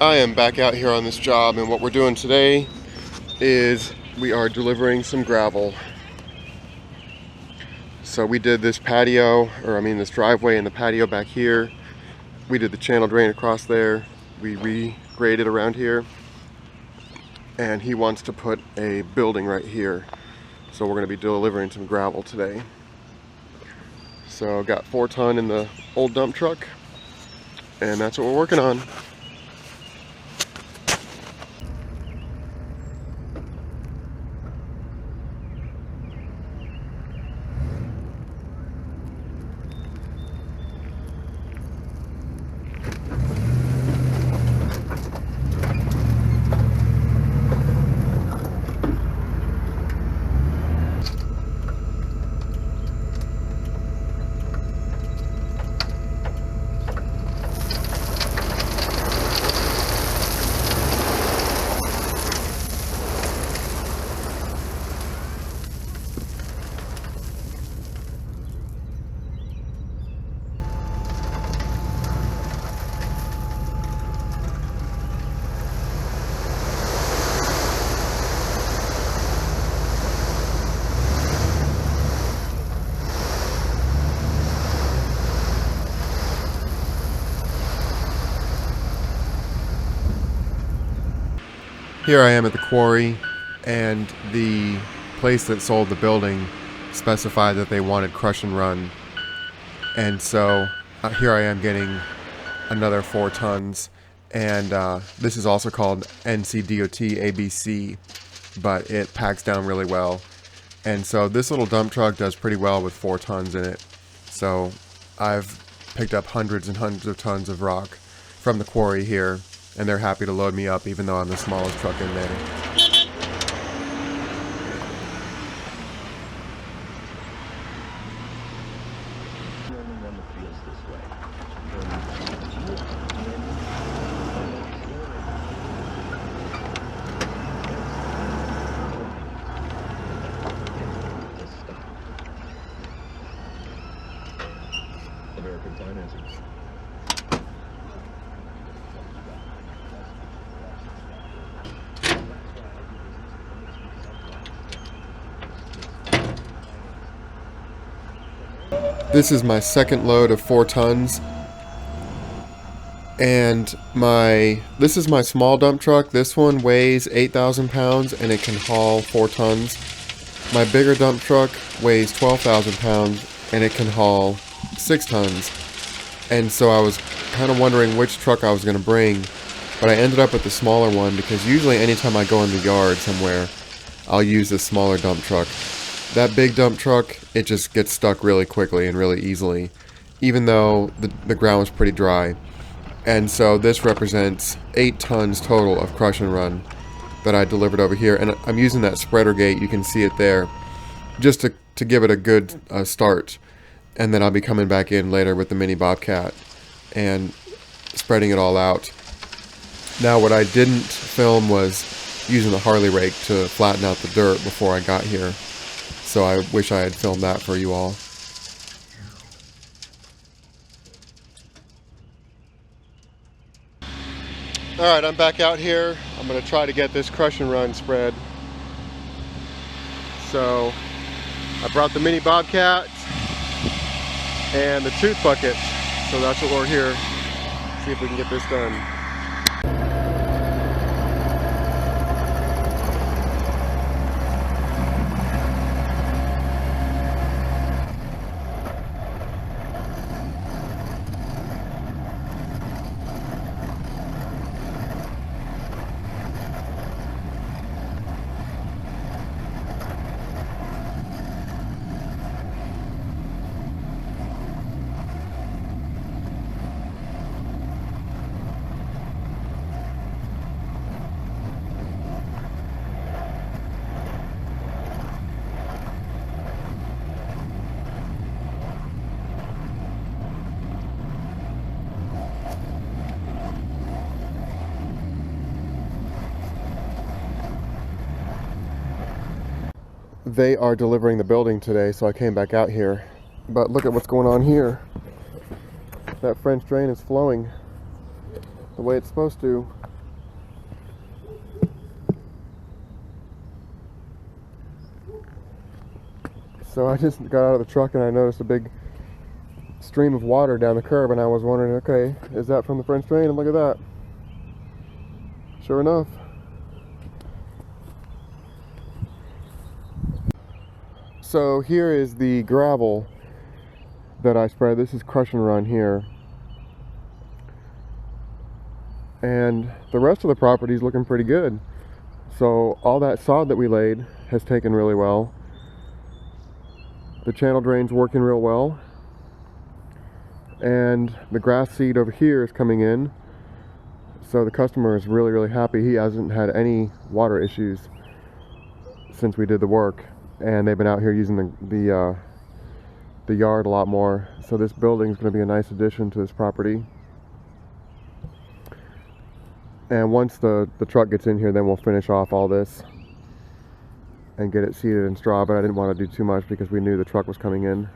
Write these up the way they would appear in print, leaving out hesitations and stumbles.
I am back out here on this job, and what we're doing today is we are delivering some gravel. So we did this patio, this driveway and the patio back here. We did the channel drain across there. We re-graded around here. And he wants to put a building right here. So we're going to be delivering some gravel today. So got 4 ton in the old dump truck, and that's what we're working on. Here I am at the quarry, and the place that sold the building specified that they wanted crush and run. And so here I am getting another 4 tons, and this is also called NCDOT ABC, but it packs down really well. And so this little dump truck does pretty well with 4 tons in it. So I've picked up hundreds and hundreds of tons of rock from the quarry here, and they're happy to load me up even though I'm the smallest truck in there. American financing. This is my second load of 4 tons, and this is my small dump truck. This one weighs 8,000 pounds and it can haul 4 tons. My bigger dump truck weighs 12,000 pounds and it can haul 6 tons. And so I was kind of wondering which truck I was going to bring, but I ended up with the smaller one because usually anytime I go in the yard somewhere, I'll use this smaller dump truck. That big dump truck, it just gets stuck really quickly and really easily, even though the ground was pretty dry. And so this represents 8 tons total of crush and run that I delivered over here. And I'm using that spreader gate, you can see it there, just to give it a good start. And then I'll be coming back in later with the mini bobcat and spreading it all out. Now what I didn't film was using the Harley rake to flatten out the dirt before I got here. So I wish I had filmed that for you all. Alright, I'm back out here. I'm going to try to get this crush and run spread. So I brought the mini bobcat and the tooth bucket. So that's what we're here. See if we can get this done. They are delivering the building today, so I came back out here. But look at what's going on here. That French drain is flowing the way it's supposed to. So I just got out of the truck and I noticed a big stream of water down the curb, and I was wondering, okay, is that from the French drain? And look at that. Sure enough. So here is the gravel that I spread. This is crush and run here. And the rest of the property is looking pretty good. So all that sod that we laid has taken really well. The channel drain's working real well. And the grass seed over here is coming in. So the customer is really, really happy. He hasn't had any water issues since we did the work. And they've been out here using the yard a lot more. So this building is going to be a nice addition to this property. And once the truck gets in here, then we'll finish off all this and get it seeded in straw, but I didn't want to do too much because we knew the truck was coming in.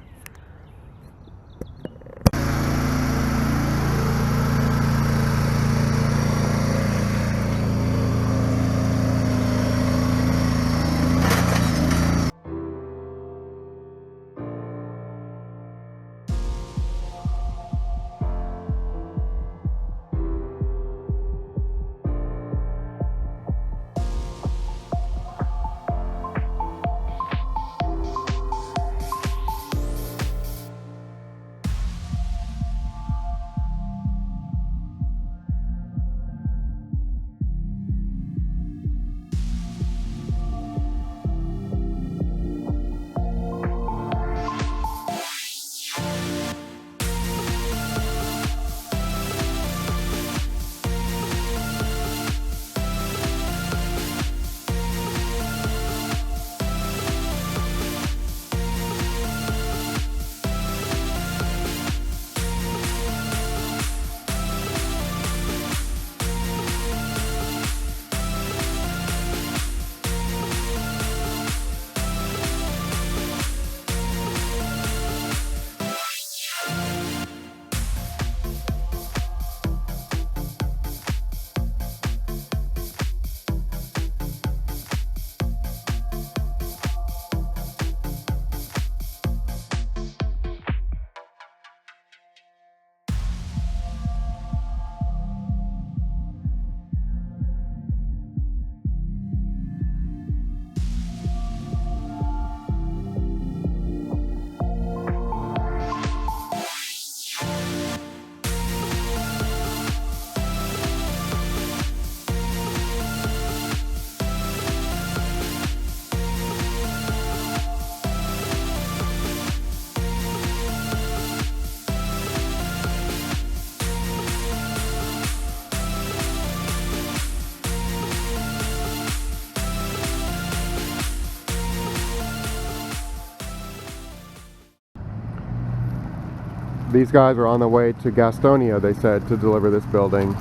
These guys are on their way to Gastonia, they said, to deliver this building.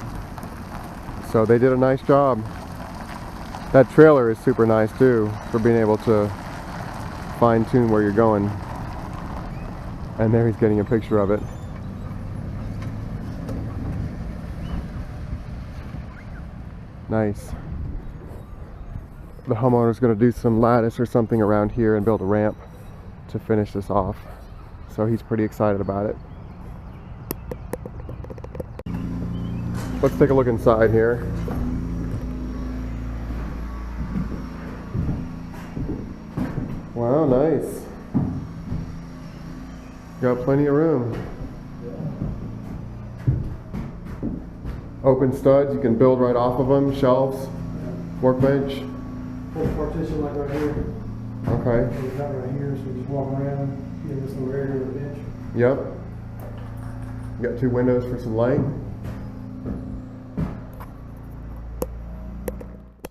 So they did a nice job. That trailer is super nice too, for being able to fine-tune where you're going. And there he's getting a picture of it. Nice. The homeowner's going to do some lattice or something around here and build a ramp to finish this off. So he's pretty excited about it. Let's take a look inside here. Wow, nice. Got plenty of room. Open studs, you can build right off of them, shelves, workbench. Full partition like right here. Okay. So we got right here, so we just walk around, get this little area with a bench. Yep. You got two windows for some light.